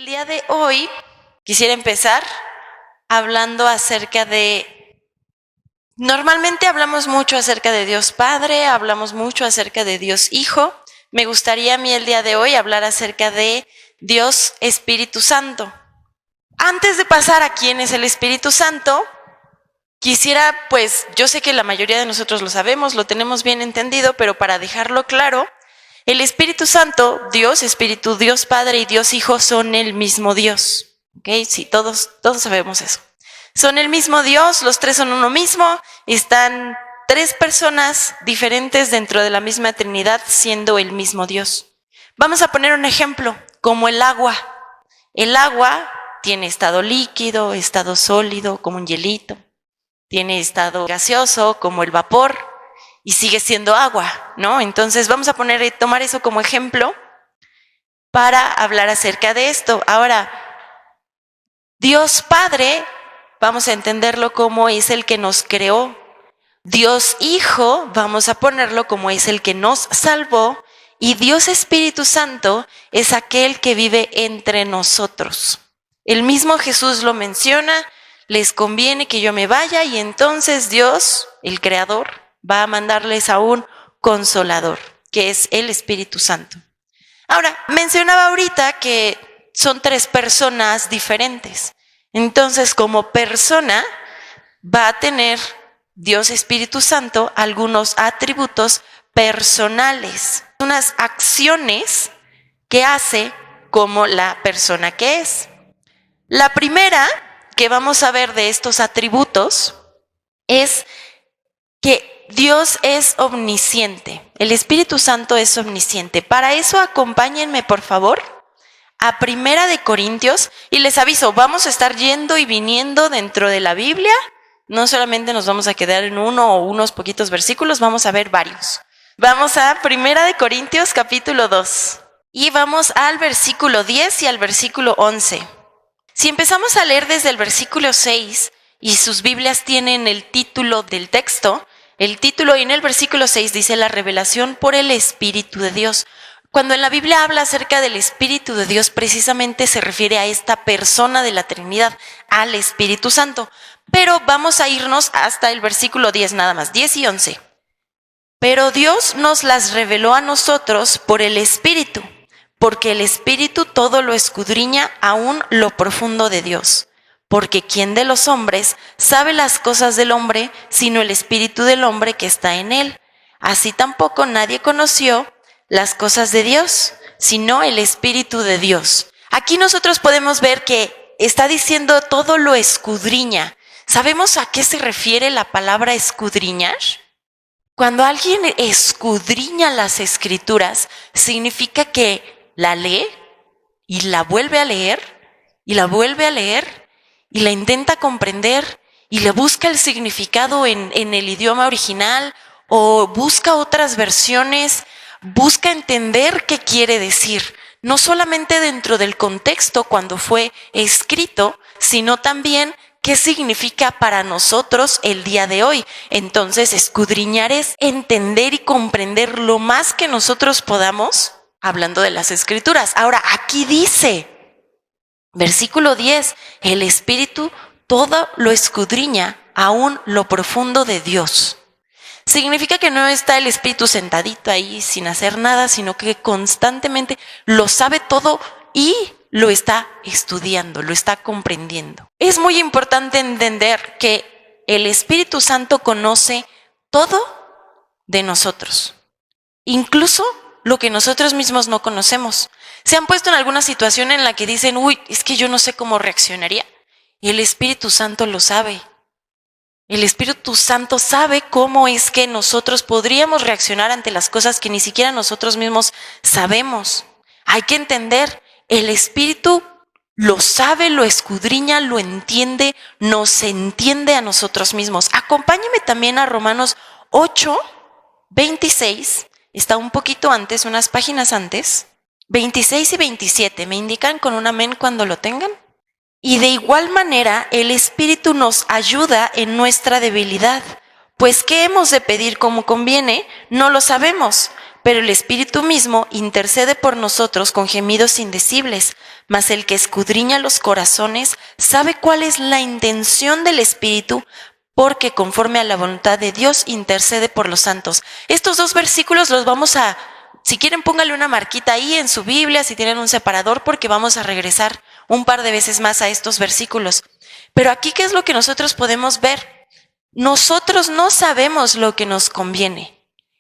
El día de hoy quisiera empezar hablando acerca de... Normalmente hablamos mucho acerca de Dios Padre, hablamos mucho acerca de Dios Hijo. Me gustaría a mí el día de hoy hablar acerca de Dios Espíritu Santo. Antes de pasar a quién es el Espíritu Santo, quisiera, yo sé que la mayoría de nosotros lo sabemos, lo tenemos bien entendido, pero para dejarlo claro, el Espíritu Santo, Dios, Espíritu, Dios Padre y Dios Hijo son el mismo Dios. ¿Ok? Sí, todos sabemos eso. Son el mismo Dios, los tres son uno mismo, están tres personas diferentes dentro de la misma Trinidad siendo el mismo Dios. Vamos a poner un ejemplo, como el agua. El agua tiene estado líquido, estado sólido, como un hielito. Tiene estado gaseoso, como el vapor. Y sigue siendo agua, ¿no? Entonces vamos a tomar eso como ejemplo para hablar acerca de esto. Ahora, Dios Padre, vamos a entenderlo como es el que nos creó. Dios Hijo, vamos a ponerlo como es el que nos salvó. Y Dios Espíritu Santo es aquel que vive entre nosotros. El mismo Jesús lo menciona, les conviene que yo me vaya y entonces Dios, el Creador, va a mandarles a un consolador, que es el Espíritu Santo. Ahora, mencionaba ahorita que son tres personas diferentes. Entonces, como persona, va a tener Dios Espíritu Santo algunos atributos personales, unas acciones que hace como la persona que es. La primera que vamos a ver de estos atributos es que Dios es omnisciente, el Espíritu Santo es omnisciente. Para eso acompáñenme por favor a 1 Corintios y les aviso, vamos a estar yendo y viniendo dentro de la Biblia, no solamente nos vamos a quedar en uno o unos poquitos versículos, vamos a ver varios. Vamos a 1 Corintios capítulo 2 y vamos al versículo 10 y al versículo 11. Si empezamos a leer desde el versículo 6 y sus Biblias tienen el título del texto, el título en el versículo 6 dice la revelación por el Espíritu de Dios. Cuando en la Biblia habla acerca del Espíritu de Dios, precisamente se refiere a esta persona de la Trinidad, al Espíritu Santo. Pero vamos a irnos hasta el versículo 10 nada más, 10 y 11. Pero Dios nos las reveló a nosotros por el Espíritu, porque el Espíritu todo lo escudriña aún lo profundo de Dios. Porque ¿quién de los hombres sabe las cosas del hombre, sino el espíritu del hombre que está en él? Así tampoco nadie conoció las cosas de Dios, sino el espíritu de Dios. Aquí nosotros podemos ver que está diciendo todo lo escudriña. ¿Sabemos a qué se refiere la palabra escudriñar? Cuando alguien escudriña las escrituras, significa que la lee y la vuelve a leer y la vuelve a leer y la intenta comprender y le busca el significado en el idioma original o busca otras versiones, busca entender qué quiere decir, no solamente dentro del contexto cuando fue escrito, sino también qué significa para nosotros el día de hoy. Entonces, escudriñar es entender y comprender lo más que nosotros podamos, hablando de las escrituras. Ahora, aquí dice... Versículo 10, el Espíritu todo lo escudriña, aún lo profundo de Dios. Significa que no está el Espíritu sentadito ahí sin hacer nada, sino que constantemente lo sabe todo y lo está estudiando, lo está comprendiendo. Es muy importante entender que el Espíritu Santo conoce todo de nosotros, incluso lo que nosotros mismos no conocemos. ¿Se han puesto en alguna situación en la que dicen, es que yo no sé cómo reaccionaría? Y el Espíritu Santo lo sabe. El Espíritu Santo sabe cómo es que nosotros podríamos reaccionar ante las cosas que ni siquiera nosotros mismos sabemos. Hay que entender, el Espíritu lo sabe, lo escudriña, lo entiende, nos entiende a nosotros mismos. Acompáñeme también a Romanos 8, 26. Está un poquito antes, unas páginas antes. 26 y 27, ¿me indican con un amén cuando lo tengan? Y de igual manera, el Espíritu nos ayuda en nuestra debilidad, pues ¿qué hemos de pedir como conviene? No lo sabemos, pero el Espíritu mismo intercede por nosotros con gemidos indecibles. Mas el que escudriña los corazones sabe cuál es la intención del Espíritu, porque conforme a la voluntad de Dios intercede por los santos. Estos dos versículos los vamos a, si quieren póngale una marquita ahí en su Biblia, si tienen un separador, porque vamos a regresar un par de veces más a estos versículos. Pero aquí, ¿qué es lo que nosotros podemos ver? Nosotros no sabemos lo que nos conviene.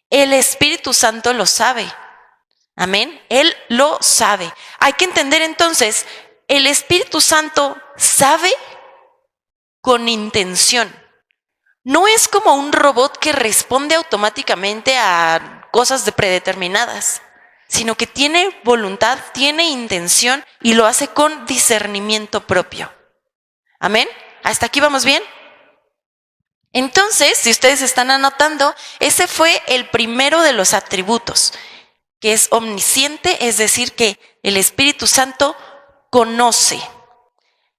El Espíritu Santo lo sabe. Amén. Él lo sabe. Hay que entender entonces, el Espíritu Santo sabe con intención. No es como un robot que responde automáticamente a cosas predeterminadas, sino que tiene voluntad, tiene intención y lo hace con discernimiento propio. Amén. ¿Hasta aquí vamos bien? Entonces, si ustedes están anotando, ese fue el primero de los atributos, que es omnisciente, es decir, que el Espíritu Santo conoce.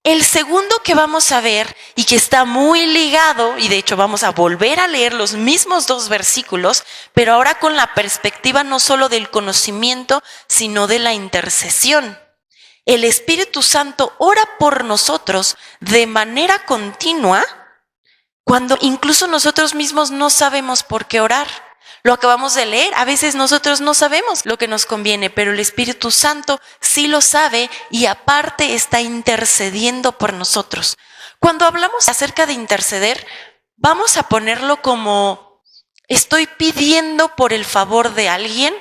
El segundo que vamos a ver y que está muy ligado, y de hecho vamos a volver a leer los mismos dos versículos, pero ahora con la perspectiva no solo del conocimiento, sino de la intercesión. El Espíritu Santo ora por nosotros de manera continua, cuando incluso nosotros mismos no sabemos por qué orar. Lo acabamos de leer, a veces nosotros no sabemos lo que nos conviene, pero el Espíritu Santo sí lo sabe y aparte está intercediendo por nosotros. Cuando hablamos acerca de interceder, vamos a ponerlo como estoy pidiendo por el favor de alguien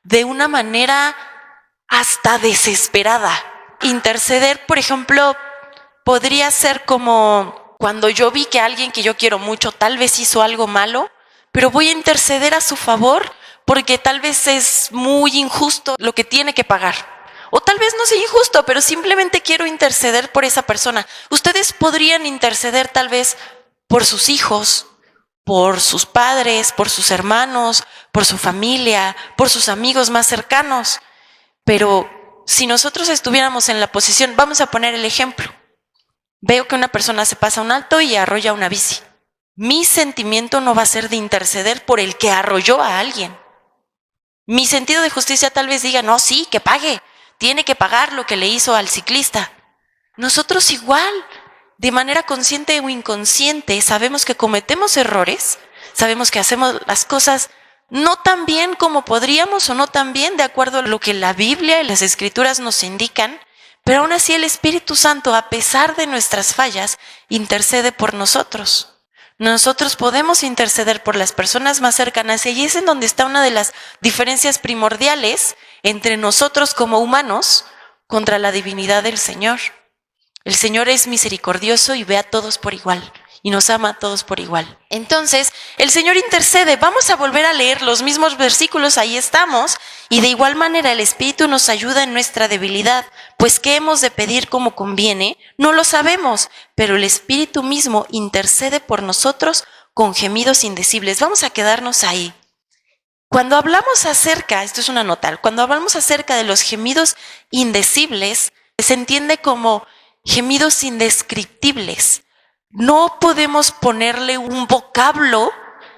de una manera hasta desesperada. Interceder, por ejemplo, podría ser como cuando yo vi que alguien que yo quiero mucho tal vez hizo algo malo, pero voy a interceder a su favor porque tal vez es muy injusto lo que tiene que pagar. O tal vez no sea injusto, pero simplemente quiero interceder por esa persona. Ustedes podrían interceder tal vez por sus hijos, por sus padres, por sus hermanos, por su familia, por sus amigos más cercanos. Pero si nosotros estuviéramos en la posición, vamos a poner el ejemplo. Veo que una persona se pasa un alto y arrolla una bici. Mi sentimiento no va a ser de interceder por el que arrolló a alguien. Mi sentido de justicia tal vez diga, no, sí, que pague. Tiene que pagar lo que le hizo al ciclista. Nosotros igual, de manera consciente o inconsciente, sabemos que cometemos errores, sabemos que hacemos las cosas no tan bien como podríamos o no tan bien de acuerdo a lo que la Biblia y las Escrituras nos indican, pero aún así el Espíritu Santo, a pesar de nuestras fallas, intercede por nosotros. Nosotros podemos interceder por las personas más cercanas y es en donde está una de las diferencias primordiales entre nosotros como humanos contra la divinidad del Señor. El Señor es misericordioso y ve a todos por igual y nos ama a todos por igual. Entonces, el Señor intercede. Vamos a volver a leer los mismos versículos, ahí estamos, y de igual manera el Espíritu nos ayuda en nuestra debilidad, pues ¿qué hemos de pedir como conviene? No lo sabemos, pero el Espíritu mismo intercede por nosotros con gemidos indecibles. Vamos a quedarnos ahí. Cuando hablamos acerca, esto es una nota, cuando hablamos acerca de los gemidos indecibles, se entiende como gemidos indescriptibles. No podemos ponerle un vocablo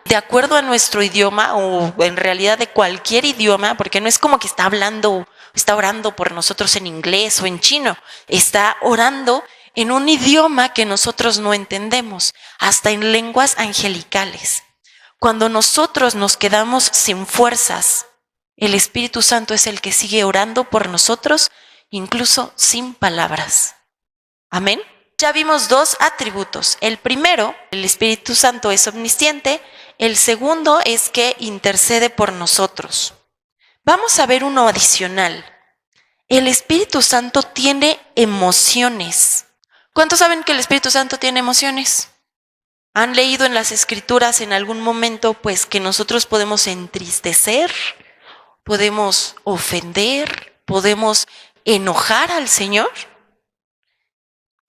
de acuerdo a nuestro idioma o en realidad de cualquier idioma, porque no es como que está orando por nosotros en inglés o en chino, está orando en un idioma que nosotros no entendemos, hasta en lenguas angelicales. Cuando nosotros nos quedamos sin fuerzas, el Espíritu Santo es el que sigue orando por nosotros, incluso sin palabras. Amén. Ya vimos dos atributos. El primero, el Espíritu Santo es omnisciente. El segundo es que intercede por nosotros. Vamos a ver uno adicional. El Espíritu Santo tiene emociones. ¿Cuántos saben que el Espíritu Santo tiene emociones? ¿Han leído en las Escrituras en algún momento pues que nosotros podemos entristecer, podemos ofender, podemos enojar al Señor?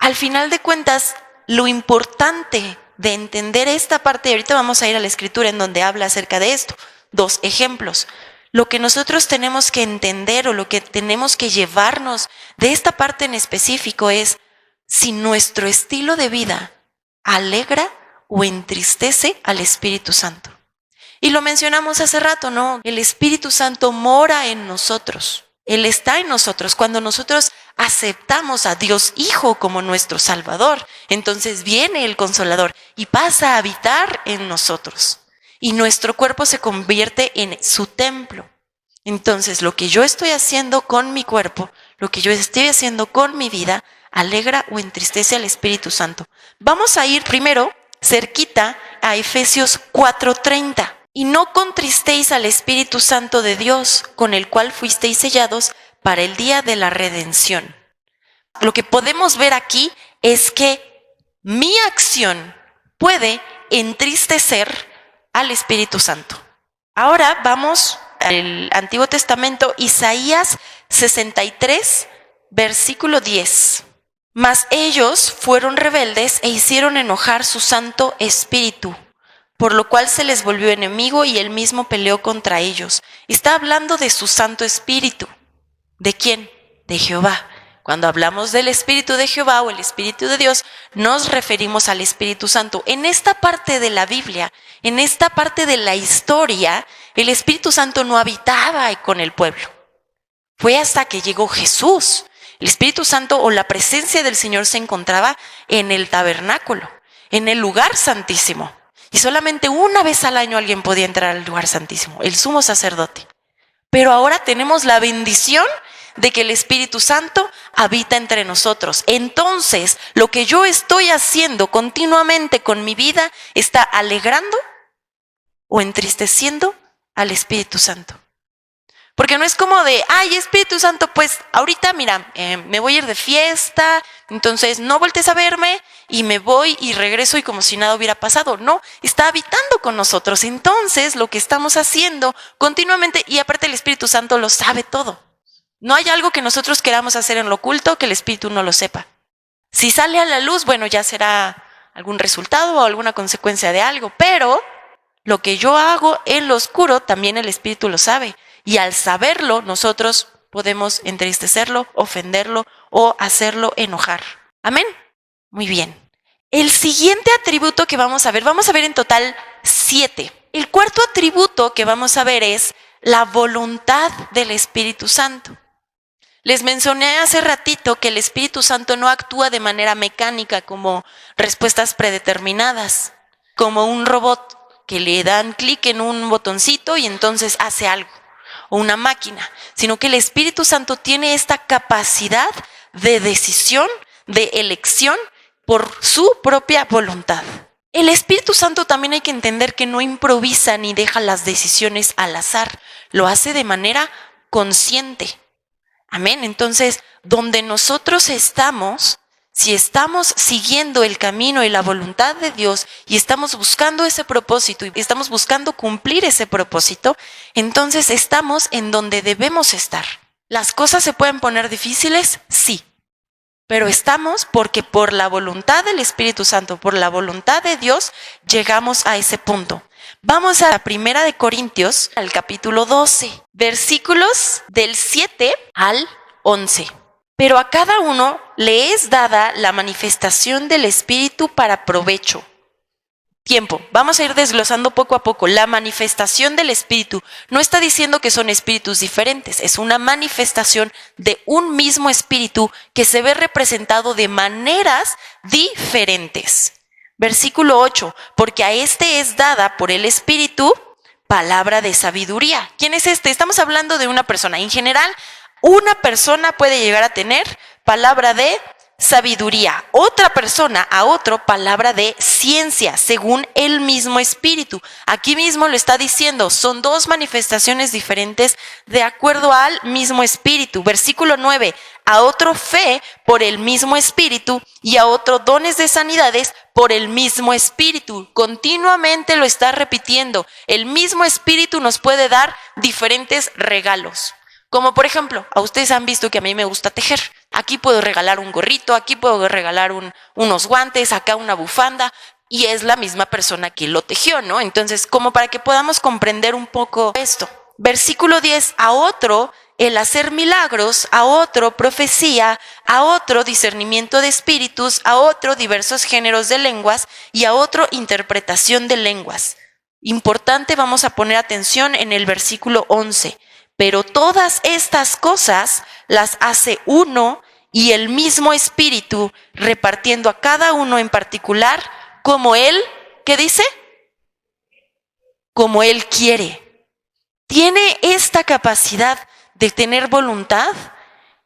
Al final de cuentas, lo importante de entender esta parte, y ahorita vamos a ir a la Escritura en donde habla acerca de esto, dos ejemplos. Lo que nosotros tenemos que entender o lo que tenemos que llevarnos de esta parte en específico es si nuestro estilo de vida alegra o entristece al Espíritu Santo. Y lo mencionamos hace rato, ¿no? El Espíritu Santo mora en nosotros. Él está en nosotros. Cuando nosotros aceptamos a Dios Hijo como nuestro Salvador, entonces viene el Consolador y pasa a habitar en nosotros. Y nuestro cuerpo se convierte en su templo. Entonces, lo que yo estoy haciendo con mi cuerpo, lo que yo estoy haciendo con mi vida, alegra o entristece al Espíritu Santo. Vamos a ir primero cerquita a Efesios 4:30. Y no contristéis al Espíritu Santo de Dios, con el cual fuisteis sellados para el día de la redención. Lo que podemos ver aquí es que mi acción puede entristecer al Espíritu Santo. Ahora vamos al Antiguo Testamento, Isaías 63, versículo 10. Mas ellos fueron rebeldes e hicieron enojar su Santo Espíritu, por lo cual se les volvió enemigo y él mismo peleó contra ellos. Está hablando de su Santo Espíritu. ¿De quién? De Jehová. Cuando hablamos del Espíritu de Jehová o el Espíritu de Dios, nos referimos al Espíritu Santo. En esta parte de la Biblia, en esta parte de la historia, el Espíritu Santo no habitaba con el pueblo. Fue hasta que llegó Jesús. El Espíritu Santo o la presencia del Señor se encontraba en el tabernáculo, en el lugar santísimo. Y solamente una vez al año alguien podía entrar al lugar santísimo, el sumo sacerdote. Pero ahora tenemos la bendición de que el Espíritu Santo habita entre nosotros. Entonces, lo que yo estoy haciendo continuamente con mi vida está alegrando o entristeciendo al Espíritu Santo. Porque no es como de, ay, Espíritu Santo, pues ahorita, mira, me voy a ir de fiesta, entonces no voltees a verme y me voy y regreso y como si nada hubiera pasado. No, está habitando con nosotros. Entonces, lo que estamos haciendo continuamente, y aparte el Espíritu Santo lo sabe todo. No hay algo que nosotros queramos hacer en lo oculto que el Espíritu no lo sepa. Si sale a la luz, bueno, ya será algún resultado o alguna consecuencia de algo, pero lo que yo hago en lo oscuro, también el Espíritu lo sabe. Y al saberlo, nosotros podemos entristecerlo, ofenderlo o hacerlo enojar. ¿Amén? Muy bien. El siguiente atributo que vamos a ver en total 7. El cuarto atributo que vamos a ver es la voluntad del Espíritu Santo. Les mencioné hace ratito que el Espíritu Santo no actúa de manera mecánica como respuestas predeterminadas, como un robot que le dan clic en un botoncito y entonces hace algo, o una máquina, sino que el Espíritu Santo tiene esta capacidad de decisión, de elección por su propia voluntad. El Espíritu Santo también hay que entender que no improvisa ni deja las decisiones al azar, lo hace de manera consciente. Amén. Entonces, donde nosotros estamos, si estamos siguiendo el camino y la voluntad de Dios y estamos buscando ese propósito y estamos buscando cumplir ese propósito, entonces estamos en donde debemos estar. ¿Las cosas se pueden poner difíciles? Sí. Pero estamos porque por la voluntad del Espíritu Santo, por la voluntad de Dios, llegamos a ese punto. Vamos a la 1 Corintios, al capítulo 12, versículos del 7 al 11. Pero a cada uno le es dada la manifestación del Espíritu para provecho. Tiempo. Vamos a ir desglosando poco a poco. La manifestación del Espíritu no está diciendo que son espíritus diferentes. Es una manifestación de un mismo Espíritu que se ve representado de maneras diferentes. Versículo 8. Porque a este es dada por el Espíritu palabra de sabiduría. ¿Quién es este? Estamos hablando de una persona. En general, una persona puede llegar a tener palabra de sabiduría, otra persona a otro palabra de ciencia, según el mismo Espíritu. Aquí mismo lo está diciendo, son dos manifestaciones diferentes de acuerdo al mismo Espíritu. Versículo 9, a otro fe por el mismo Espíritu y a otro dones de sanidades por el mismo Espíritu. Continuamente lo está repitiendo, el mismo Espíritu nos puede dar diferentes regalos. Como por ejemplo, a ustedes han visto que a mí me gusta tejer. Aquí puedo regalar un gorrito, aquí puedo regalar unos guantes, acá una bufanda, y es la misma persona que lo tejió, ¿no? Entonces, como para que podamos comprender un poco esto. Versículo 10, a otro el hacer milagros, a otro profecía, a otro discernimiento de espíritus, a otro diversos géneros de lenguas y a otro interpretación de lenguas. Importante, vamos a poner atención en el versículo 11. Pero todas estas cosas las hace uno y el mismo Espíritu, repartiendo a cada uno en particular como Él, ¿qué dice? Como Él quiere. Tiene esta capacidad de tener voluntad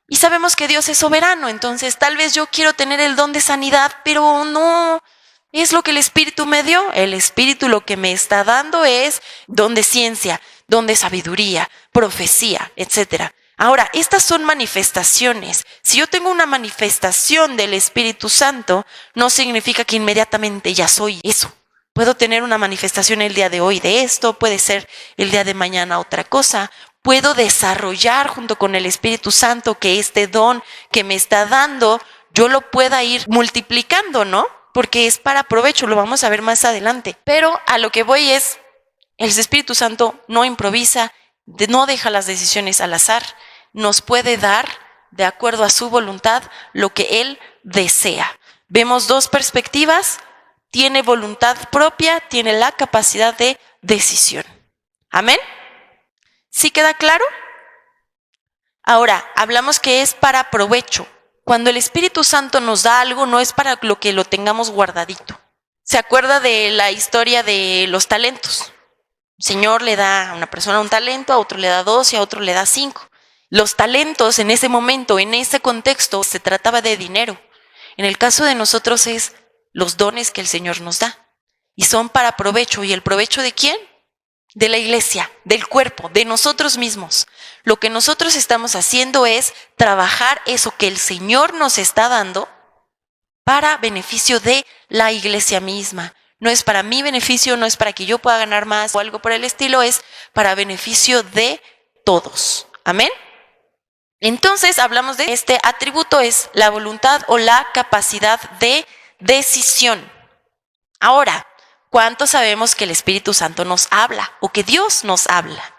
y sabemos que Dios es soberano, entonces tal vez yo quiero tener el don de sanidad, pero no es lo que el Espíritu me dio. El Espíritu lo que me está dando es don de ciencia, don de sabiduría, profecía, etc. Ahora, estas son manifestaciones. Si yo tengo una manifestación del Espíritu Santo, no significa que inmediatamente ya soy eso. Puedo tener una manifestación el día de hoy de esto, puede ser el día de mañana otra cosa. Puedo desarrollar junto con el Espíritu Santo que este don que me está dando, yo lo pueda ir multiplicando, ¿no? Porque es para provecho, lo vamos a ver más adelante. Pero a lo que voy es, el Espíritu Santo no improvisa, no deja las decisiones al azar, nos puede dar, de acuerdo a su voluntad, lo que Él desea. Vemos dos perspectivas, tiene voluntad propia, tiene la capacidad de decisión. ¿Amén? ¿Sí queda claro? Ahora, hablamos que es para provecho. Cuando el Espíritu Santo nos da algo, no es para lo que lo tengamos guardadito. ¿Se acuerda de la historia de los talentos? El Señor le da a una persona un talento, a otro le da 2 y a otro le da 5. Los talentos en ese momento, en ese contexto, se trataba de dinero. En el caso de nosotros es los dones que el Señor nos da. Y son para provecho. ¿Y el provecho de quién? De la iglesia, del cuerpo, de nosotros mismos. Lo que nosotros estamos haciendo es trabajar eso que el Señor nos está dando para beneficio de la iglesia misma. No es para mi beneficio, no es para que yo pueda ganar más o algo por el estilo, es para beneficio de todos. ¿Amén? Entonces hablamos de este atributo, es la voluntad o la capacidad de decisión. Ahora, ¿cuántos sabemos que el Espíritu Santo nos habla o que Dios nos habla?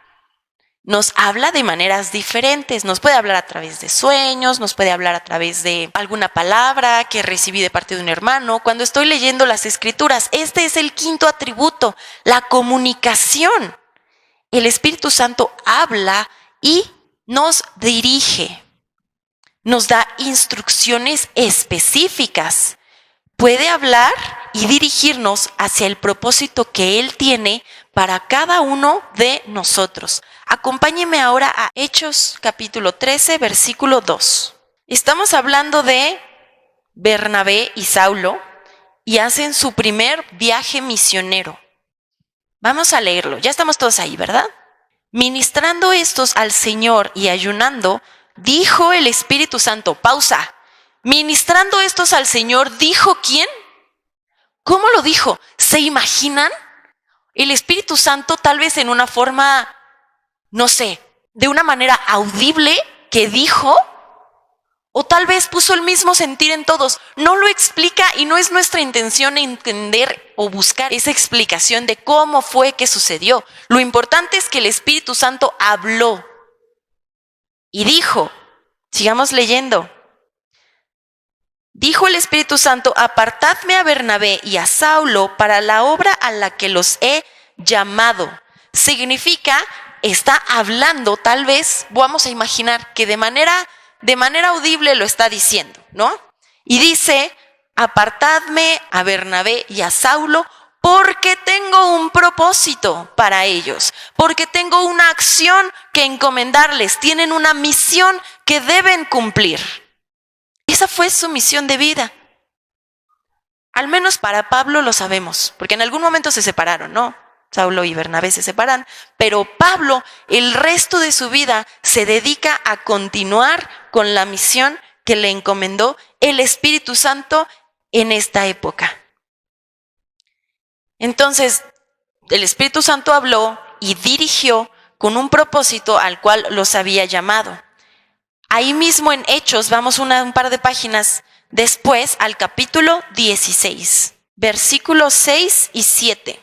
Nos habla de maneras diferentes, nos puede hablar a través de sueños, nos puede hablar a través de alguna palabra que recibí de parte de un hermano. Cuando estoy leyendo las Escrituras, este es el quinto atributo, la comunicación. El Espíritu Santo habla y nos dirige, nos da instrucciones específicas. Puede hablar y dirigirnos hacia el propósito que Él tiene para cada uno de nosotros. Acompáñenme ahora a Hechos capítulo 13, versículo 2. Estamos hablando de Bernabé y Saulo y hacen su primer viaje misionero. Vamos a leerlo, ya estamos todos ahí, ¿verdad? Ministrando estos al Señor y ayunando, dijo el Espíritu Santo, pausa. Ministrando estos al Señor, ¿dijo quién? ¿Cómo lo dijo? ¿Se imaginan? El Espíritu Santo tal vez en una forma, no sé, de una manera audible que dijo, o tal vez puso el mismo sentir en todos. No lo explica y no es nuestra intención entender o buscar esa explicación de cómo fue que sucedió. Lo importante es que el Espíritu Santo habló y dijo, sigamos leyendo. Dijo el Espíritu Santo, apartadme a Bernabé y a Saulo para la obra a la que los he llamado. Significa, está hablando, tal vez, vamos a imaginar que de manera audible lo está diciendo, ¿no? Y dice, apartadme a Bernabé y a Saulo porque tengo un propósito para ellos, porque tengo una acción que encomendarles, tienen una misión que deben cumplir. Esa fue su misión de vida. Al menos para Pablo lo sabemos, porque en algún momento se separaron, ¿no? Saulo y Bernabé se separan, pero Pablo el resto de su vida se dedica a continuar con la misión que le encomendó el Espíritu Santo en esta época. Entonces, el Espíritu Santo habló y dirigió con un propósito al cual los había llamado. Ahí mismo en Hechos, vamos un par de páginas después al capítulo 16, versículos 6 y 7.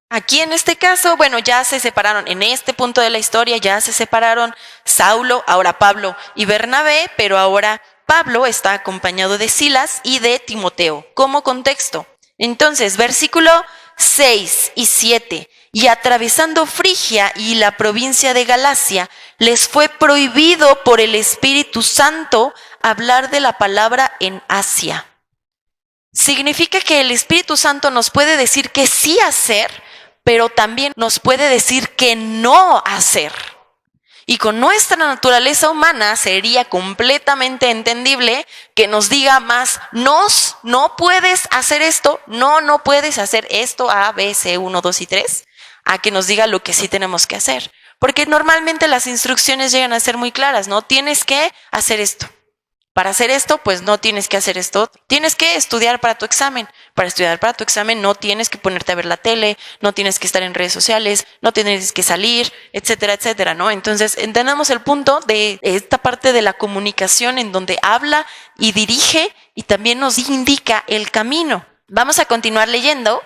Aquí en este caso, bueno, ya se separaron, en este punto de la historia ya se separaron Saulo, ahora Pablo y Bernabé, pero ahora Pablo está acompañado de Silas y de Timoteo. Como contexto, entonces, versículo 6 y 7. Y atravesando Frigia y la provincia de Galacia, les fue prohibido por el Espíritu Santo hablar de la palabra en Asia. Significa que el Espíritu Santo nos puede decir que sí hacer, pero también nos puede decir que no hacer. Y con nuestra naturaleza humana sería completamente entendible que nos diga más, no puedes hacer esto, no puedes hacer esto, A, B, C, 1, 2 y 3, a que nos diga lo que sí tenemos que hacer. Porque normalmente las instrucciones llegan a ser muy claras, ¿no? Tienes que hacer esto. Para hacer esto, pues no tienes que hacer esto. Tienes que estudiar para tu examen. Para estudiar para tu examen no tienes que ponerte a ver la tele, no tienes que estar en redes sociales, no tienes que salir, etcétera, etcétera, ¿no? Entonces, entendamos el punto de esta parte de la comunicación en donde habla y dirige y también nos indica el camino. Vamos a continuar leyendo.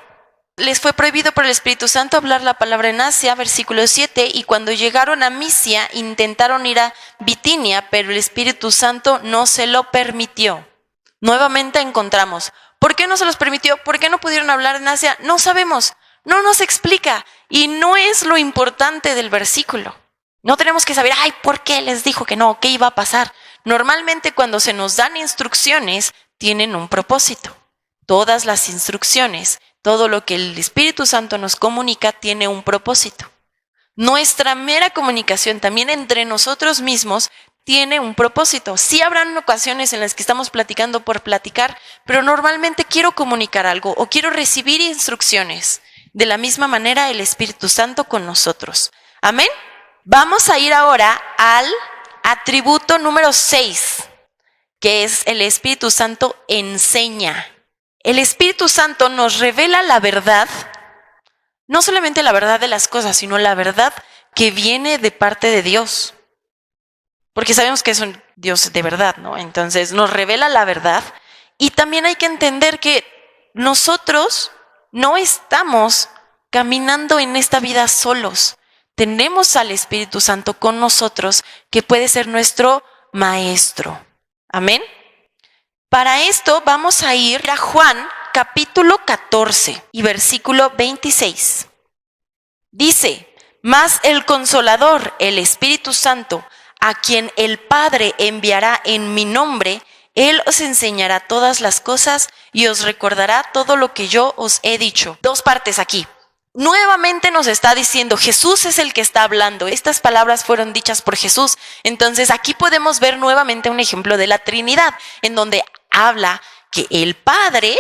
Les fue prohibido por el Espíritu Santo hablar la palabra en Asia, versículo 7, y cuando llegaron a Misia intentaron ir a Bitinia, pero el Espíritu Santo no se lo permitió. Nuevamente encontramos, ¿por qué no se los permitió? ¿Por qué no pudieron hablar en Asia? No sabemos, no nos explica, y no es lo importante del versículo. No tenemos que saber, ¿por qué les dijo que no? ¿Qué iba a pasar? Normalmente cuando se nos dan instrucciones, tienen un propósito. Todas las instrucciones, todo lo que el Espíritu Santo nos comunica tiene un propósito. Nuestra mera comunicación también entre nosotros mismos tiene un propósito. Sí habrán ocasiones en las que estamos platicando por platicar, pero normalmente quiero comunicar algo o quiero recibir instrucciones. De la misma manera el Espíritu Santo con nosotros. ¿Amén? Vamos a ir ahora al atributo número 6, que es el Espíritu Santo enseña. El Espíritu Santo nos revela la verdad, no solamente la verdad de las cosas, sino la verdad que viene de parte de Dios. Porque sabemos que es un Dios de verdad, ¿no? Entonces nos revela la verdad y también hay que entender que nosotros no estamos caminando en esta vida solos. Tenemos al Espíritu Santo con nosotros que puede ser nuestro maestro. Amén. Para esto vamos a ir a Juan capítulo 14 y versículo 26. Dice, mas el Consolador, el Espíritu Santo, a quien el Padre enviará en mi nombre, Él os enseñará todas las cosas y os recordará todo lo que yo os he dicho. Dos partes aquí. Nuevamente nos está diciendo, Jesús es el que está hablando. Estas palabras fueron dichas por Jesús. Entonces aquí podemos ver nuevamente un ejemplo de la Trinidad, en donde habla que el Padre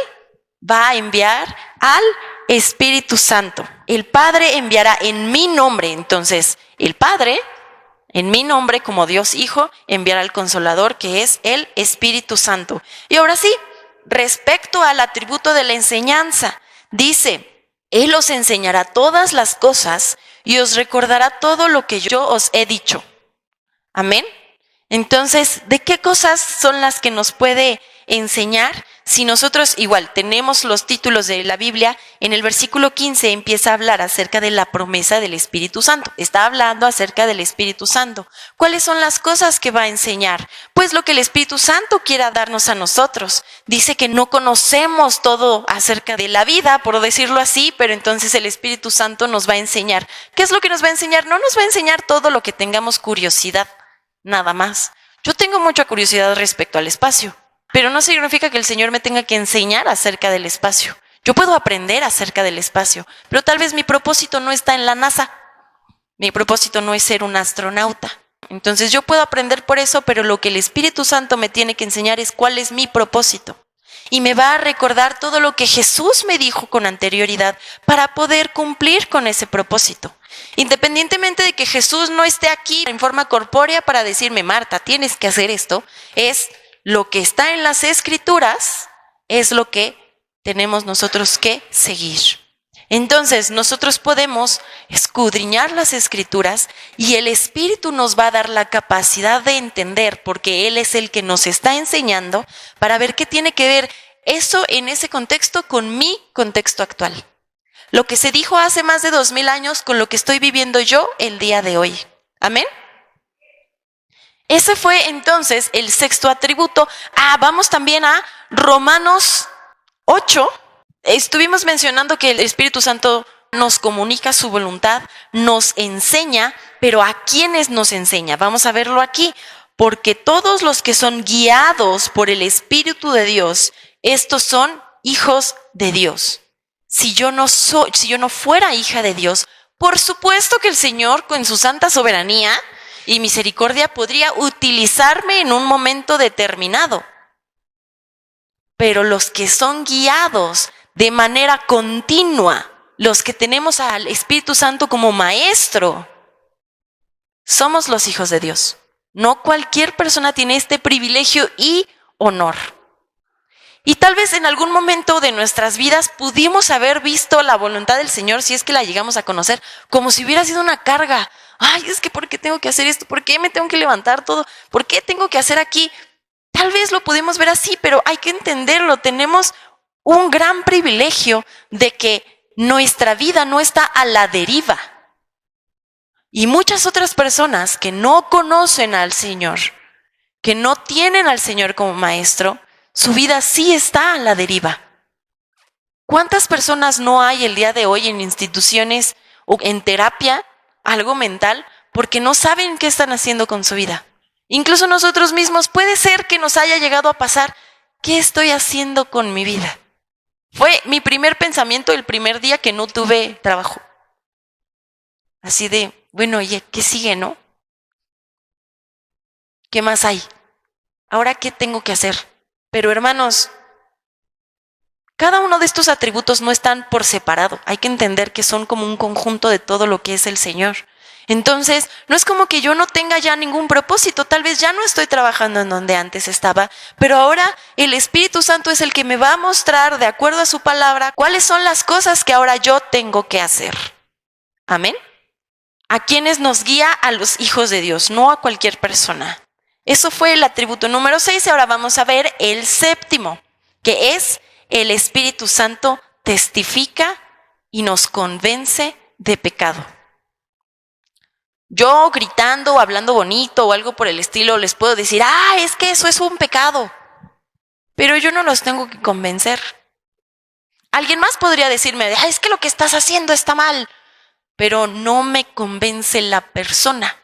va a enviar al Espíritu Santo. El Padre enviará en mi nombre. Entonces, el Padre, en mi nombre, como Dios Hijo, enviará al Consolador, que es el Espíritu Santo. Y ahora sí, respecto al atributo de la enseñanza, dice, Él os enseñará todas las cosas y os recordará todo lo que yo os he dicho. Amén. Entonces, ¿de qué cosas son las que nos puede enseñar? Si nosotros igual tenemos los títulos de la Biblia, en el versículo 15 empieza a hablar acerca de la promesa del Espíritu Santo. Está hablando acerca del Espíritu Santo. ¿Cuáles son las cosas que va a enseñar? Pues lo que el Espíritu Santo quiera darnos a nosotros. Dice que no conocemos todo acerca de la vida, por decirlo así, pero entonces el Espíritu Santo nos va a enseñar. ¿Qué es lo que nos va a enseñar? No nos va a enseñar todo lo que tengamos curiosidad, nada más. Yo tengo mucha curiosidad respecto al espacio. Pero no significa que el Señor me tenga que enseñar acerca del espacio. Yo puedo aprender acerca del espacio, pero tal vez mi propósito no está en la NASA. Mi propósito no es ser un astronauta. Entonces yo puedo aprender por eso, pero lo que el Espíritu Santo me tiene que enseñar es cuál es mi propósito. Y me va a recordar todo lo que Jesús me dijo con anterioridad para poder cumplir con ese propósito. Independientemente de que Jesús no esté aquí en forma corpórea para decirme, Marta, tienes que hacer esto, es lo que está en las Escrituras, es lo que tenemos nosotros que seguir. Entonces, nosotros podemos escudriñar las Escrituras y el Espíritu nos va a dar la capacidad de entender, porque Él es el que nos está enseñando, para ver qué tiene que ver eso en ese contexto con mi contexto actual. Lo que se dijo hace más de 2000 años con lo que estoy viviendo yo el día de hoy. ¿Amén? Ese fue entonces el sexto atributo. Vamos también a Romanos 8, Estuvimos mencionando que el Espíritu Santo nos comunica su voluntad, nos enseña, pero ¿a quiénes nos enseña? Vamos a verlo aquí, porque todos los que son guiados por el Espíritu de Dios, estos son hijos de Dios. Si yo no fuera hija de Dios, por supuesto que el Señor, con su santa soberanía y misericordia, podría utilizarme en un momento determinado. Pero los que son guiados de manera continua, los que tenemos al Espíritu Santo como maestro, somos los hijos de Dios. No cualquier persona tiene este privilegio y honor. Y tal vez en algún momento de nuestras vidas pudimos haber visto la voluntad del Señor, si es que la llegamos a conocer, como si hubiera sido una carga. Ay, es que ¿por qué tengo que hacer esto? ¿Por qué me tengo que levantar todo? ¿Por qué tengo que hacer aquí? Tal vez lo pudimos ver así, pero hay que entenderlo. Tenemos un gran privilegio de que nuestra vida no está a la deriva. Y muchas otras personas que no conocen al Señor, que no tienen al Señor como maestro, su vida sí está a la deriva. ¿Cuántas personas no hay el día de hoy en instituciones o en terapia, algo mental, porque no saben qué están haciendo con su vida? Incluso nosotros mismos puede ser que nos haya llegado a pasar, ¿qué estoy haciendo con mi vida? Fue mi primer pensamiento el primer día que no tuve trabajo. Así de, bueno, oye, ¿qué sigue, no? ¿Qué más hay? ¿Ahora qué tengo que hacer? Pero hermanos, cada uno de estos atributos no están por separado. Hay que entender que son como un conjunto de todo lo que es el Señor. Entonces, no es como que yo no tenga ya ningún propósito. Tal vez ya no estoy trabajando en donde antes estaba, pero ahora el Espíritu Santo es el que me va a mostrar, de acuerdo a su palabra, cuáles son las cosas que ahora yo tengo que hacer. Amén. ¿A quiénes nos guía? A los hijos de Dios, no a cualquier persona. Eso fue el atributo número 6. Ahora vamos a ver el séptimo, que es el Espíritu Santo testifica y nos convence de pecado. Yo gritando o hablando bonito o algo por el estilo les puedo decir, es que eso es un pecado. Pero yo no los tengo que convencer. Alguien más podría decirme, es que lo que estás haciendo está mal. Pero no me convence la persona.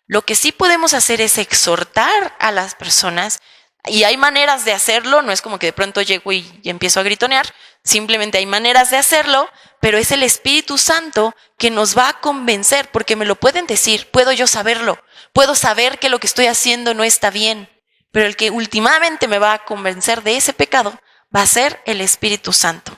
Lo que sí podemos hacer es exhortar a las personas, y hay maneras de hacerlo, no es como que de pronto llego y empiezo a gritonear, simplemente hay maneras de hacerlo, pero es el Espíritu Santo que nos va a convencer, porque me lo pueden decir, puedo yo saberlo, puedo saber que lo que estoy haciendo no está bien, pero el que últimamente me va a convencer de ese pecado va a ser el Espíritu Santo.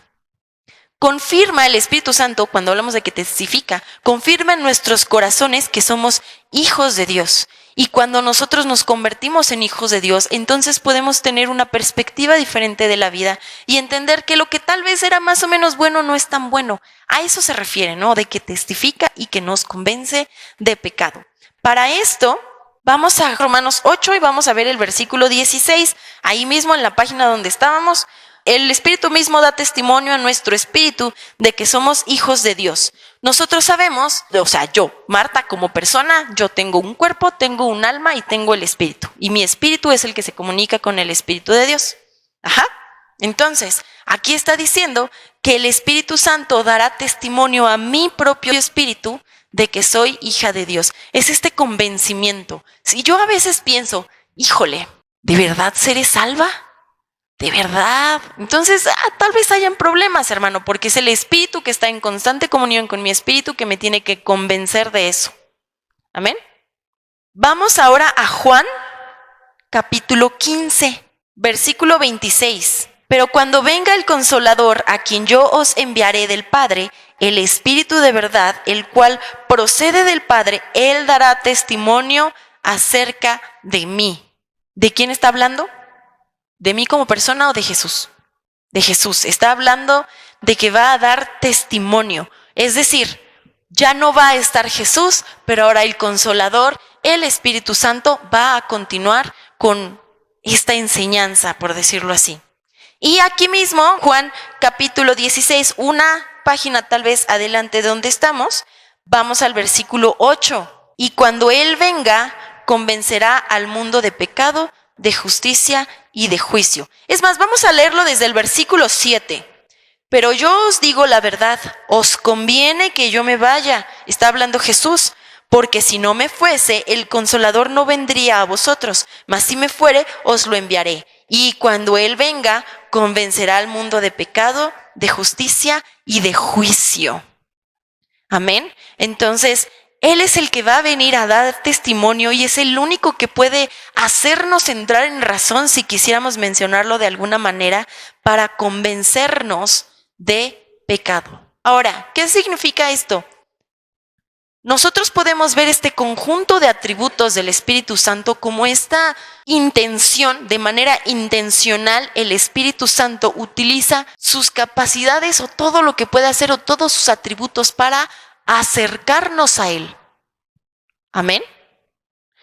Confirma el Espíritu Santo, cuando hablamos de que testifica, confirma en nuestros corazones que somos hijos de Dios. Y cuando nosotros nos convertimos en hijos de Dios, entonces podemos tener una perspectiva diferente de la vida y entender que lo que tal vez era más o menos bueno no es tan bueno. A eso se refiere, ¿no? De que testifica y que nos convence de pecado. Para esto, vamos a Romanos 8 y vamos a ver el versículo 16. Ahí mismo en la página donde estábamos, el Espíritu mismo da testimonio a nuestro espíritu de que somos hijos de Dios. Nosotros sabemos, yo, Marta, como persona, yo tengo un cuerpo, tengo un alma y tengo el espíritu. Y mi espíritu es el que se comunica con el Espíritu de Dios. Entonces, aquí está diciendo que el Espíritu Santo dará testimonio a mi propio espíritu de que soy hija de Dios. Es este convencimiento. Si yo a veces pienso, híjole, ¿de verdad seré salva? ¿De verdad? Entonces, tal vez hayan problemas, hermano, porque es el Espíritu que está en constante comunión con mi espíritu que me tiene que convencer de eso. Amén. Vamos ahora a Juan, capítulo 15, versículo 26. Pero cuando venga el Consolador, a quien yo os enviaré del Padre, el Espíritu de verdad, el cual procede del Padre, Él dará testimonio acerca de mí. ¿De quién está hablando? ¿De mí como persona o de Jesús? De Jesús. Está hablando de que va a dar testimonio. Es decir, ya no va a estar Jesús, pero ahora el Consolador, el Espíritu Santo, va a continuar con esta enseñanza, por decirlo así. Y aquí mismo, Juan capítulo 16, una página tal vez adelante de donde estamos, vamos al versículo 8. Y cuando Él venga, convencerá al mundo de pecado, de justicia y de juicio. Es más, vamos a leerlo desde el versículo 7. Pero yo os digo la verdad, os conviene que yo me vaya, está hablando Jesús, porque si no me fuese, el Consolador no vendría a vosotros, mas si me fuere, os lo enviaré. Y cuando Él venga, convencerá al mundo de pecado, de justicia y de juicio. Amén. Entonces, Él es el que va a venir a dar testimonio y es el único que puede hacernos entrar en razón, si quisiéramos mencionarlo de alguna manera, para convencernos de pecado. Ahora, ¿qué significa esto? Nosotros podemos ver este conjunto de atributos del Espíritu Santo como esta intención, de manera intencional, el Espíritu Santo utiliza sus capacidades o todo lo que puede hacer o todos sus atributos para acercarnos a Él. Amén.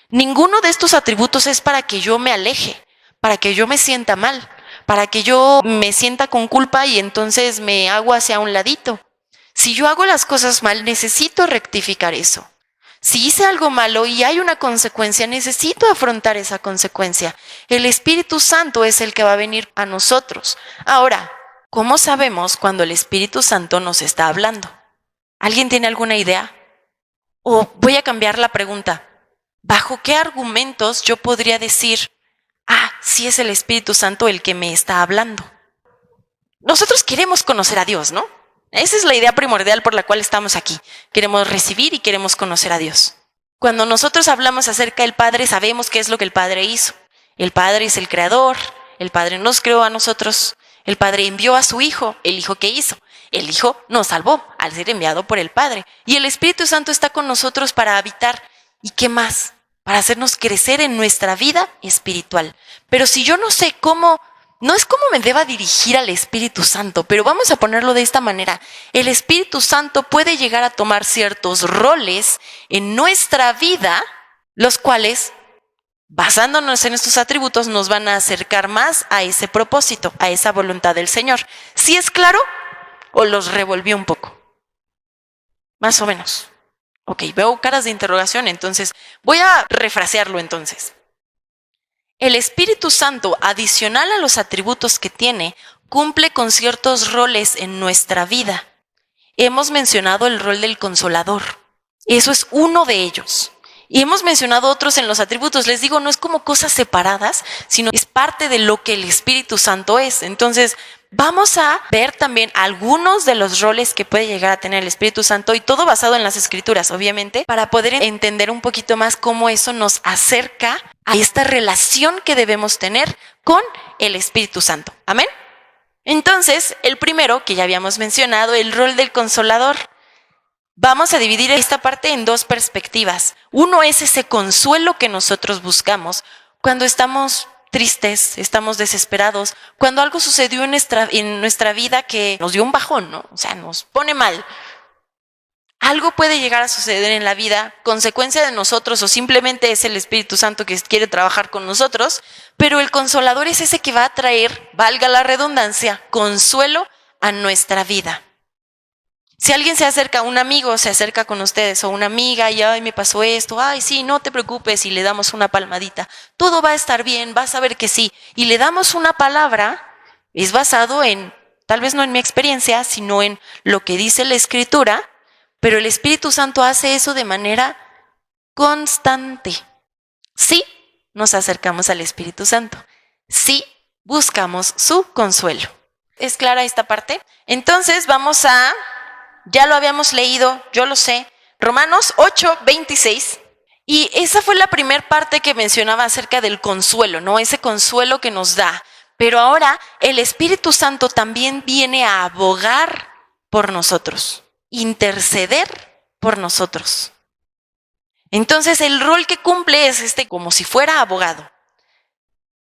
Ninguno de estos atributos es para que yo me aleje, para que yo me sienta mal, para que yo me sienta con culpa y entonces me hago hacia un ladito. Si yo hago las cosas mal, necesito rectificar eso. Si hice algo malo y hay una consecuencia, necesito afrontar esa consecuencia. El Espíritu Santo es el que va a venir a nosotros. Ahora, ¿cómo sabemos cuando el Espíritu Santo nos está hablando? ¿Alguien tiene alguna idea? O voy a cambiar la pregunta. ¿Bajo qué argumentos yo podría decir, sí es el Espíritu Santo el que me está hablando? Nosotros queremos conocer a Dios, ¿no? Esa es la idea primordial por la cual estamos aquí. Queremos recibir y queremos conocer a Dios. Cuando nosotros hablamos acerca del Padre, sabemos qué es lo que el Padre hizo. El Padre es el Creador, el Padre nos creó a nosotros, el Padre envió a su Hijo. ¿El Hijo qué hizo? El Hijo nos salvó al ser enviado por el Padre. Y el Espíritu Santo está con nosotros para habitar. ¿Y qué más? Para hacernos crecer en nuestra vida espiritual. Pero si yo no sé cómo, no es cómo me deba dirigir al Espíritu Santo, pero vamos a ponerlo de esta manera. El Espíritu Santo puede llegar a tomar ciertos roles en nuestra vida, los cuales, basándonos en estos atributos, nos van a acercar más a ese propósito, a esa voluntad del Señor. ¿Sí es claro? ¿O los revolví un poco? Más o menos. Ok, veo caras de interrogación, entonces voy a refrasearlo entonces. El Espíritu Santo, adicional a los atributos que tiene, cumple con ciertos roles en nuestra vida. Hemos mencionado el rol del Consolador. Eso es uno de ellos. Y hemos mencionado otros en los atributos. Les digo, no es como cosas separadas, sino es parte de lo que el Espíritu Santo es. Entonces, vamos a ver también algunos de los roles que puede llegar a tener el Espíritu Santo y todo basado en las Escrituras, obviamente, para poder entender un poquito más cómo eso nos acerca a esta relación que debemos tener con el Espíritu Santo. ¿Amén? Entonces, el primero, que ya habíamos mencionado, el rol del Consolador. Vamos a dividir esta parte en dos perspectivas. Uno es ese consuelo que nosotros buscamos cuando estamos tristes, estamos desesperados, cuando algo sucedió en nuestra vida que nos dio un bajón, ¿no? O sea, nos pone mal. Algo puede llegar a suceder en la vida, consecuencia de nosotros o simplemente es el Espíritu Santo que quiere trabajar con nosotros, pero el Consolador es ese que va a traer, valga la redundancia, consuelo a nuestra vida. Si alguien se acerca, un amigo se acerca con ustedes o una amiga y me pasó esto, sí, no te preocupes, y le damos una palmadita, todo va a estar bien, vas a ver que sí, y le damos una palabra, es basado en, tal vez no en mi experiencia, sino en lo que dice la Escritura, pero el Espíritu Santo hace eso de manera constante. Sí, nos acercamos al Espíritu Santo, sí, buscamos su consuelo. ¿Es clara esta parte? Entonces vamos a... Ya lo habíamos leído, yo lo sé, Romanos 8:26. Y esa fue la primera parte que mencionaba acerca del consuelo, ¿no? Ese consuelo que nos da. Pero ahora el Espíritu Santo también viene a abogar por nosotros, interceder por nosotros. Entonces el rol que cumple es como si fuera abogado.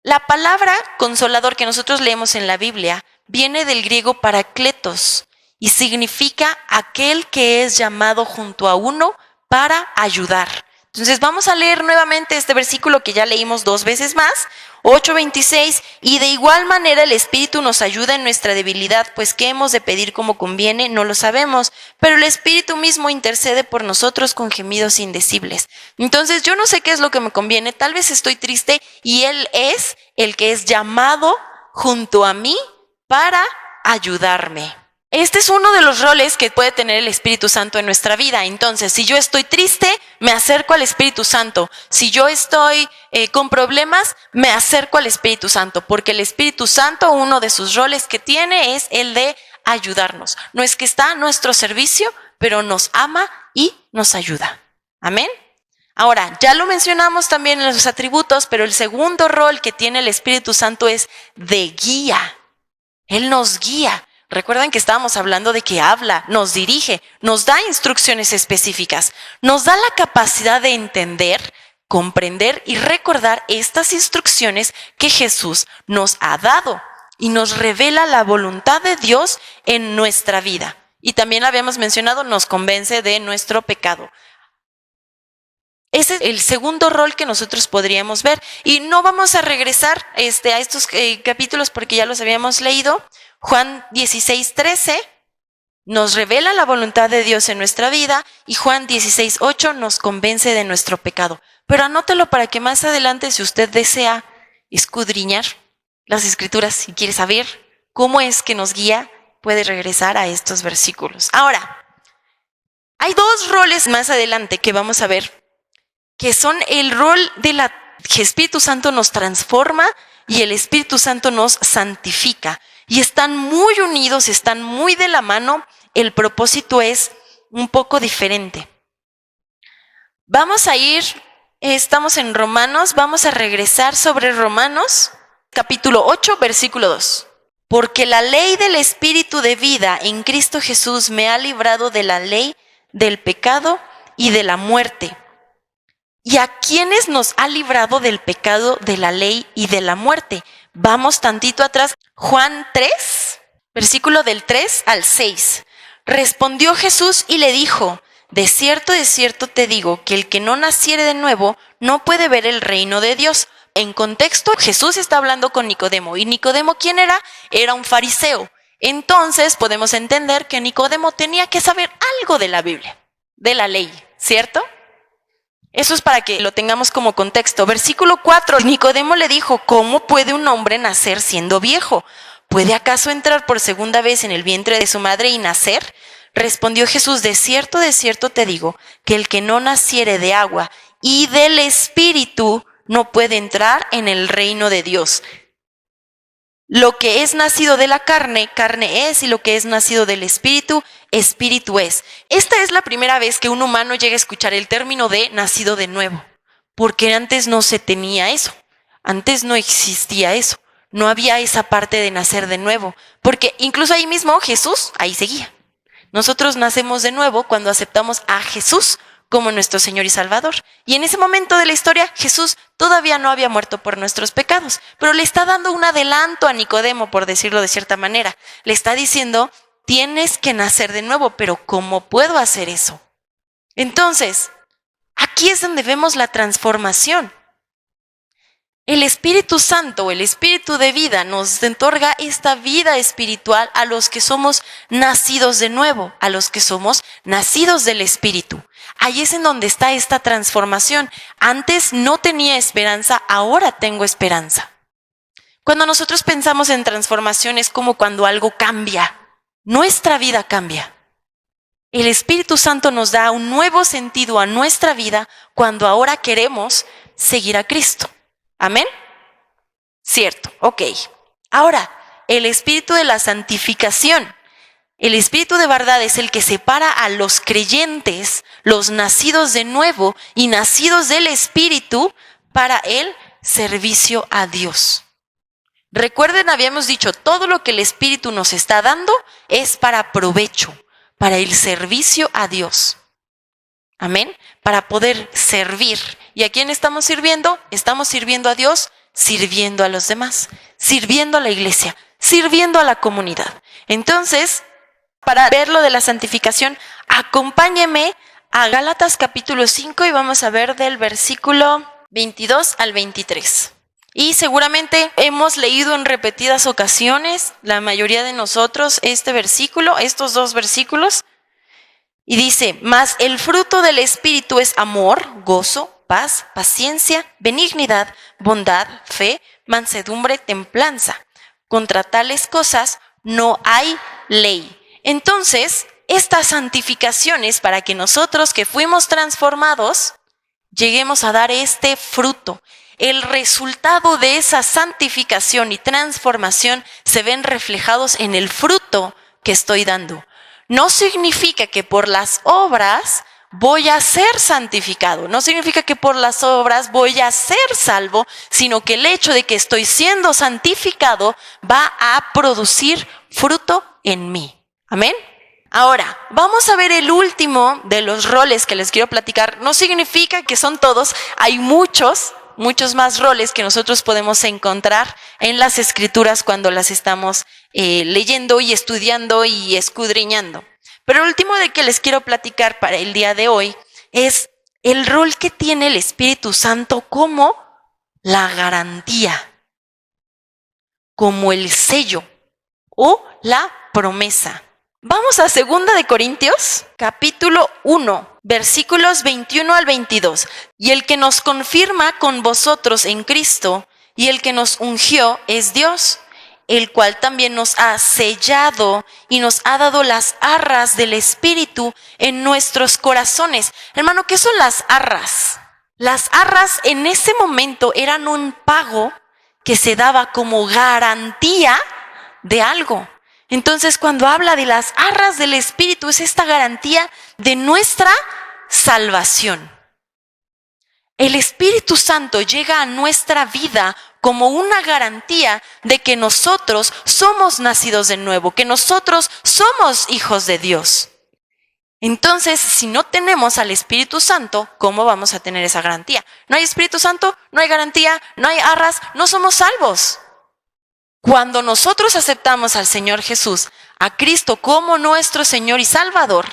La palabra consolador que nosotros leemos en la Biblia viene del griego parakletos, y significa aquel que es llamado junto a uno para ayudar. Entonces vamos a leer nuevamente este versículo que ya leímos 2 veces más, 8:26, y de igual manera el Espíritu nos ayuda en nuestra debilidad, pues qué hemos de pedir como conviene, no lo sabemos, pero el Espíritu mismo intercede por nosotros con gemidos indecibles. Entonces yo no sé qué es lo que me conviene, tal vez estoy triste y Él es el que es llamado junto a mí para ayudarme. Este es uno de los roles que puede tener el Espíritu Santo en nuestra vida. Entonces, si yo estoy triste, me acerco al Espíritu Santo. Si yo estoy con problemas, me acerco al Espíritu Santo, porque el Espíritu Santo, uno de sus roles que tiene es el de ayudarnos. No es que está a nuestro servicio, pero nos ama y nos ayuda. Amén. Ahora, ya lo mencionamos también en los atributos, pero el segundo rol que tiene el Espíritu Santo es de guía. Él nos guía. Recuerden que estábamos hablando de que habla, nos dirige, nos da instrucciones específicas, nos da la capacidad de entender, comprender y recordar estas instrucciones que Jesús nos ha dado y nos revela la voluntad de Dios en nuestra vida. Y también habíamos mencionado, nos convence de nuestro pecado. Ese es el segundo rol que nosotros podríamos ver. Y no vamos a regresar a estos capítulos porque ya los habíamos leído. Juan 16:13 nos revela la voluntad de Dios en nuestra vida y Juan 16:8 nos convence de nuestro pecado. Pero anótelo para que más adelante, si usted desea escudriñar las Escrituras y quiere saber cómo es que nos guía, puede regresar a estos versículos. Ahora, hay dos roles más adelante que vamos a ver, que son el rol de que Espíritu Santo nos transforma y el Espíritu Santo nos santifica. Y están muy unidos, están muy de la mano. El propósito es un poco diferente. Vamos a ir, estamos en Romanos, vamos a regresar sobre Romanos, capítulo 8, versículo 2. Porque la ley del Espíritu de vida en Cristo Jesús me ha librado de la ley del pecado y de la muerte. ¿Y a quiénes nos ha librado del pecado, de la ley y de la muerte? Vamos tantito atrás. Juan 3, versículo del 3 al 6. Respondió Jesús y le dijo: de cierto te digo, que el que no naciere de nuevo no puede ver el reino de Dios. En contexto, Jesús está hablando con Nicodemo. ¿Y Nicodemo quién era? Era un fariseo. Entonces podemos entender que Nicodemo tenía que saber algo de la Biblia, de la ley, ¿cierto? Eso es para que lo tengamos como contexto. Versículo 4, Nicodemo le dijo: ¿cómo puede un hombre nacer siendo viejo? ¿Puede acaso entrar por segunda vez en el vientre de su madre y nacer? Respondió Jesús: de cierto te digo, que el que no naciere de agua y del Espíritu no puede entrar en el reino de Dios. Lo que es nacido de la carne, carne es, y lo que es nacido del Espíritu, Espíritu es. Esta es la primera vez que un humano llega a escuchar el término de nacido de nuevo, porque antes no se tenía eso, antes no existía eso, no había esa parte de nacer de nuevo, porque incluso ahí mismo Jesús, ahí seguía. Nosotros nacemos de nuevo cuando aceptamos a Jesús como nuestro Señor y Salvador. Y en ese momento de la historia, Jesús todavía no había muerto por nuestros pecados, pero le está dando un adelanto a Nicodemo, por decirlo de cierta manera. Le está diciendo: tienes que nacer de nuevo, pero ¿cómo puedo hacer eso? Entonces, aquí es donde vemos la transformación. El Espíritu Santo, el Espíritu de vida, nos otorga esta vida espiritual a los que somos nacidos de nuevo, a los que somos nacidos del Espíritu. Ahí es en donde está esta transformación. Antes no tenía esperanza, ahora tengo esperanza. Cuando nosotros pensamos en transformación es como cuando algo cambia. Nuestra vida cambia. El Espíritu Santo nos da un nuevo sentido a nuestra vida cuando ahora queremos seguir a Cristo. ¿Amén? Cierto, ok. Ahora, el espíritu de la santificación. El espíritu de verdad es el que separa a los creyentes, los nacidos de nuevo y nacidos del Espíritu, para el servicio a Dios. Recuerden, habíamos dicho, todo lo que el Espíritu nos está dando es para provecho, para el servicio a Dios. Amén. Para poder servir. ¿Y a quién estamos sirviendo? Estamos sirviendo a Dios, sirviendo a los demás, sirviendo a la iglesia, sirviendo a la comunidad. Entonces, para ver lo de la santificación, acompáñeme a Gálatas capítulo 5 y vamos a ver del versículo 22 al 23. Y seguramente hemos leído en repetidas ocasiones, la mayoría de nosotros, este versículo, estos dos versículos. Y dice: mas el fruto del Espíritu es amor, gozo, paz, paciencia, benignidad, bondad, fe, mansedumbre, templanza. Contra tales cosas no hay ley. Entonces, esta santificación es para que nosotros que fuimos transformados, lleguemos a dar este fruto. El resultado de esa santificación y transformación se ven reflejados en el fruto que estoy dando. No significa que por las obras voy a ser santificado, no significa que por las obras voy a ser salvo, sino que el hecho de que estoy siendo santificado va a producir fruto en mí. Amén. Ahora, vamos a ver el último de los roles que les quiero platicar. No significa que son todos, hay muchos más roles que nosotros podemos encontrar en las escrituras cuando las estamos leyendo y estudiando y escudriñando. Pero el último de que les quiero platicar para el día de hoy es el rol que tiene el Espíritu Santo como la garantía, como el sello o la promesa. Vamos a 2 de Corintios, capítulo 1, versículos 21 al 22. Y el que nos confirma con vosotros en Cristo y el que nos ungió es Dios, el cual también nos ha sellado y nos ha dado las arras del Espíritu en nuestros corazones. Hermano, ¿qué son las arras? Las arras en ese momento eran un pago que se daba como garantía de algo. Entonces, cuando habla de las arras del Espíritu, es esta garantía de nuestra salvación. El Espíritu Santo llega a nuestra vida como una garantía de que nosotros somos nacidos de nuevo, que nosotros somos hijos de Dios. Entonces, si no tenemos al Espíritu Santo, ¿cómo vamos a tener esa garantía? No hay Espíritu Santo, no hay garantía, no hay arras, no somos salvos. Cuando nosotros aceptamos al Señor Jesús, a Cristo como nuestro Señor y Salvador,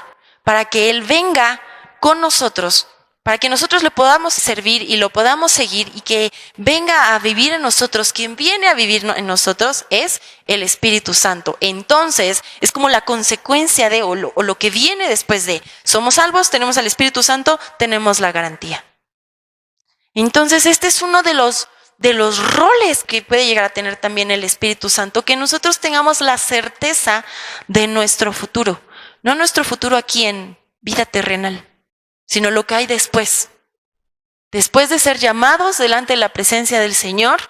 para que Él venga con nosotros, para que nosotros le podamos servir y lo podamos seguir y que venga a vivir en nosotros, quien viene a vivir en nosotros es el Espíritu Santo. Entonces, es como la consecuencia de, o lo que viene después de, somos salvos, tenemos al Espíritu Santo, tenemos la garantía. Entonces, este es uno de los roles que puede llegar a tener también el Espíritu Santo, que nosotros tengamos la certeza de nuestro futuro, no nuestro futuro aquí en vida terrenal, sino lo que hay después. Después de ser llamados delante de la presencia del Señor,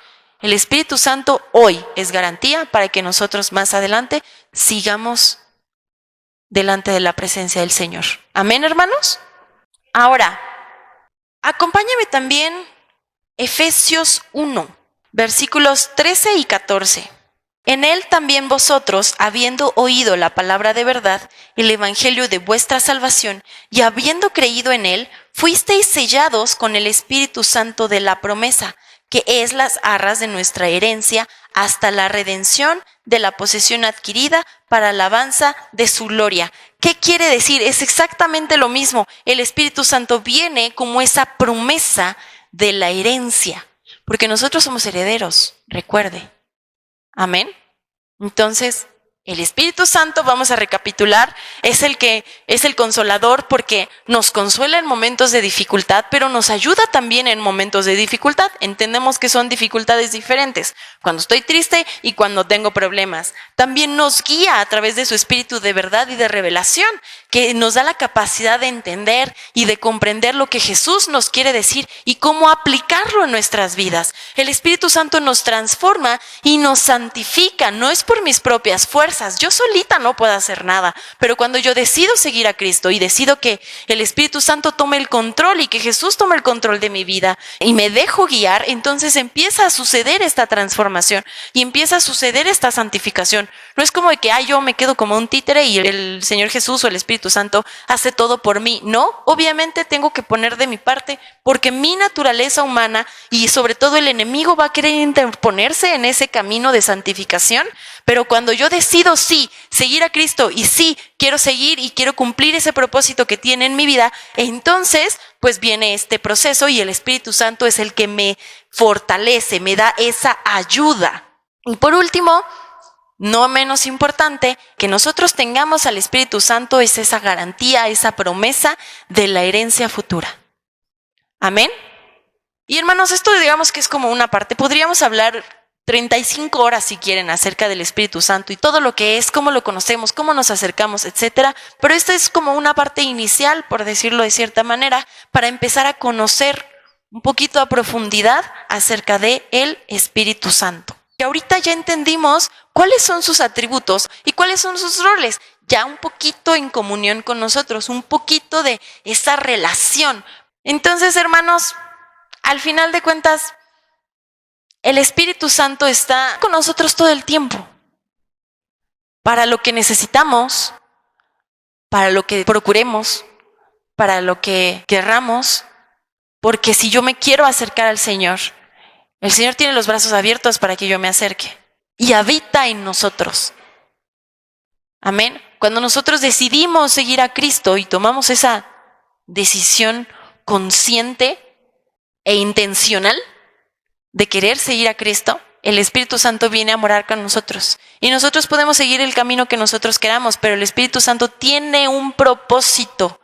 el Espíritu Santo hoy es garantía para que nosotros más adelante sigamos delante de la presencia del Señor. Amén, hermanos. Ahora, acompáñame también Efesios 1, versículos 13 y 14. En él también vosotros, habiendo oído la palabra de verdad, el evangelio de vuestra salvación, y habiendo creído en él, fuisteis sellados con el Espíritu Santo de la promesa, que es las arras de nuestra herencia, hasta la redención de la posesión adquirida para alabanza de su gloria. ¿Qué quiere decir? Es exactamente lo mismo. El Espíritu Santo viene como esa promesa de la herencia, porque nosotros somos herederos, recuerde. Amén. Entonces, el Espíritu Santo, vamos a recapitular, es el consolador porque nos consuela en momentos de dificultad, pero nos ayuda también en momentos de dificultad. Entendemos que son dificultades diferentes, cuando estoy triste y cuando tengo problemas. También nos guía a través de su Espíritu de verdad y de revelación, que nos da la capacidad de entender y de comprender lo que Jesús nos quiere decir y cómo aplicarlo en nuestras vidas. El Espíritu Santo nos transforma y nos santifica, no es por mis propias fuerzas. Yo solita no puedo hacer nada, pero cuando yo decido seguir a Cristo y decido que el Espíritu Santo tome el control y que Jesús tome el control de mi vida y me dejo guiar, entonces empieza a suceder esta transformación y empieza a suceder esta santificación. No es como de que yo me quedo como un títere y el Señor Jesús o el Espíritu Santo hace todo por mí. No, obviamente tengo que poner de mi parte porque mi naturaleza humana y sobre todo el enemigo va a querer interponerse en ese camino de santificación, pero cuando yo decido sí, seguir a Cristo y sí, quiero seguir y quiero cumplir ese propósito que tiene en mi vida, entonces pues viene este proceso y el Espíritu Santo es el que me fortalece, me da esa ayuda. Y por último, no menos importante, que nosotros tengamos al Espíritu Santo es esa garantía, esa promesa de la herencia futura. Amén. Y hermanos, esto digamos que es como una parte, podríamos hablar 35 horas si quieren acerca del Espíritu Santo y todo lo que es, cómo lo conocemos, cómo nos acercamos, etcétera. Pero esta es como una parte inicial, por decirlo de cierta manera, para empezar a conocer un poquito a profundidad acerca de el Espíritu Santo. Y ahorita ya entendimos cuáles son sus atributos y cuáles son sus roles, ya un poquito en comunión con nosotros, un poquito de esa relación. Entonces, hermanos, al final de cuentas, el Espíritu Santo está con nosotros todo el tiempo, para lo que necesitamos, para lo que procuremos, para lo que querramos, porque si yo me quiero acercar al Señor, el Señor tiene los brazos abiertos para que yo me acerque y habita en nosotros. Amén. Cuando nosotros decidimos seguir a Cristo y tomamos esa decisión consciente e intencional de querer seguir a Cristo, el Espíritu Santo viene a morar con nosotros. Y nosotros podemos seguir el camino que nosotros queramos, pero el Espíritu Santo tiene un propósito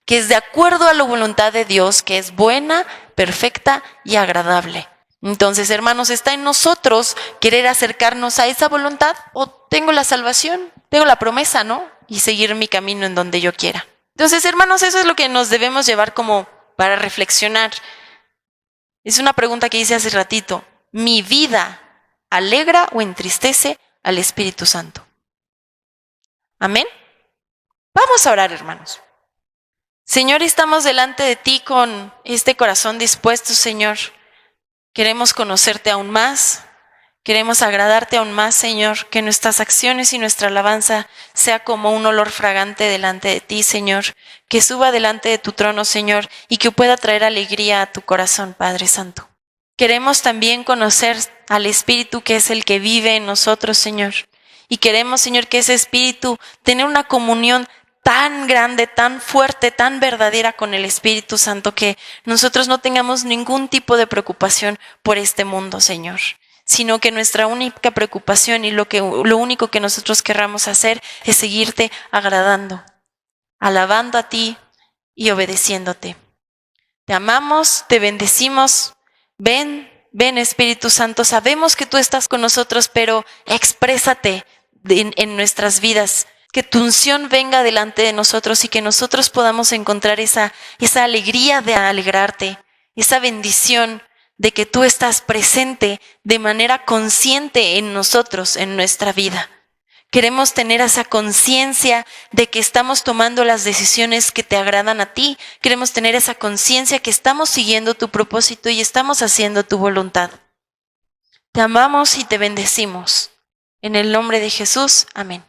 que es de acuerdo a la voluntad de Dios, que es buena, perfecta y agradable. Entonces, hermanos, ¿está en nosotros querer acercarnos a esa voluntad? ¿O tengo la salvación, tengo la promesa, ¿no? Y seguir mi camino en donde yo quiera. Entonces, hermanos, eso es lo que nos debemos llevar como para reflexionar. Es una pregunta que hice hace ratito. ¿Mi vida alegra o entristece al Espíritu Santo? Amén. Vamos a orar, hermanos. Señor, estamos delante de ti con este corazón dispuesto, Señor. Queremos conocerte aún más. Queremos agradarte aún más, Señor. Que nuestras acciones y nuestra alabanza sea como un olor fragante delante de ti, Señor. Que suba delante de tu trono, Señor, y que pueda traer alegría a tu corazón, Padre Santo. Queremos también conocer al Espíritu que es el que vive en nosotros, Señor. Y queremos, Señor, que ese Espíritu tenga una comunión tan grande, tan fuerte, tan verdadera con el Espíritu Santo, que nosotros no tengamos ningún tipo de preocupación por este mundo, Señor, sino que nuestra única preocupación y lo único que nosotros querramos hacer es seguirte agradando, alabando a ti y obedeciéndote. Te amamos, te bendecimos. Ven Espíritu Santo, sabemos que tú estás con nosotros, pero exprésate en nuestras vidas. Que tu unción venga delante de nosotros y que nosotros podamos encontrar esa alegría de alegrarte, esa bendición de que tú estás presente de manera consciente en nosotros, en nuestra vida. Queremos tener esa conciencia de que estamos tomando las decisiones que te agradan a ti. Queremos tener esa conciencia que estamos siguiendo tu propósito y estamos haciendo tu voluntad. Te amamos y te bendecimos. En el nombre de Jesús, amén.